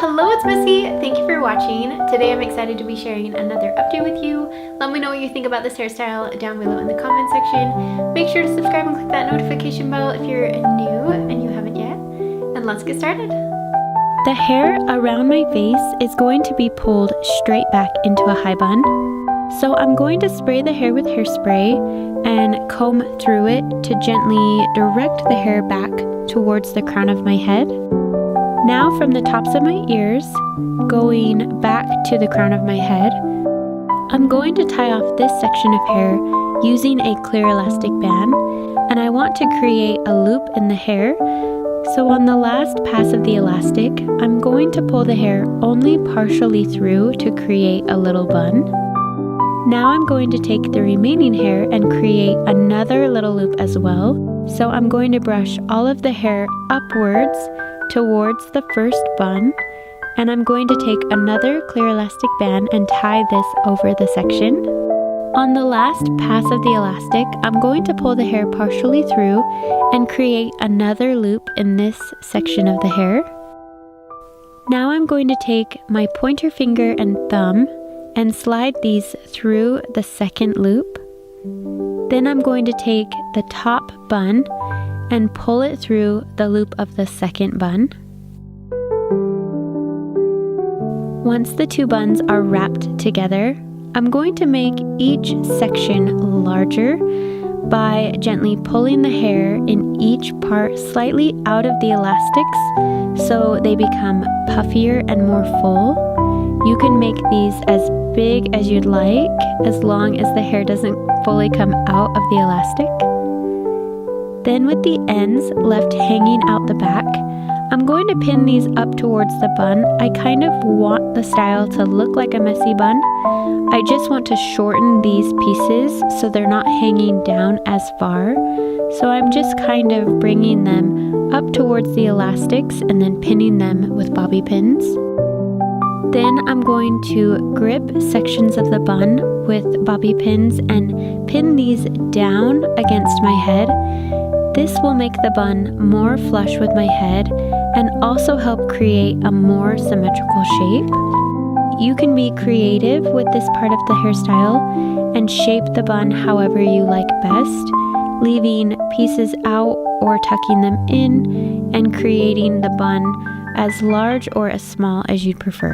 Hello, it's Missy. Thank you for watching. Today I'm excited to be sharing another update with you. Let me know what you think about this hairstyle down below in the comment section. Make sure to subscribe and click that notification bell if you're new and you haven't yet. And let's get started. The hair around my face is going to be pulled straight back into a high bun. So I'm going to spray the hair with hairspray and comb through it to gently direct the hair back towards the crown of my head. Now from the tops of my ears, going back to the crown of my head, I'm going to tie off this section of hair using a clear elastic band, and I want to create a loop in the hair. So on the last pass of the elastic, I'm going to pull the hair only partially through to create a little bun. Now I'm going to take the remaining hair and create another little loop as well. So I'm going to brush all of the hair upwards towards the first bun, and I'm going to take another clear elastic band and tie this over the section. On the last pass of the elastic, I'm going to pull the hair partially through and create another loop in this section of the hair. Now I'm going to take my pointer finger and thumb and slide these through the second loop. Then I'm going to take the top bun and pull it through the loop of the second bun. Once the two buns are wrapped together, I'm going to make each section larger by gently pulling the hair in each part slightly out of the elastics so they become puffier and more full. You can make these as big as you'd like as long as the hair doesn't fully come out of the elastic. Then with the ends left hanging out the back, I'm going to pin these up towards the bun. I kind of want the style to look like a messy bun. I just want to shorten these pieces so they're not hanging down as far. So I'm just kind of bringing them up towards the elastics and then pinning them with bobby pins. Then I'm going to grip sections of the bun with bobby pins and pin these down against my head. This will make the bun more flush with my head and also help create a more symmetrical shape. You can be creative with this part of the hairstyle and shape the bun however you like best, leaving pieces out or tucking them in and creating the bun as large or as small as you'd prefer.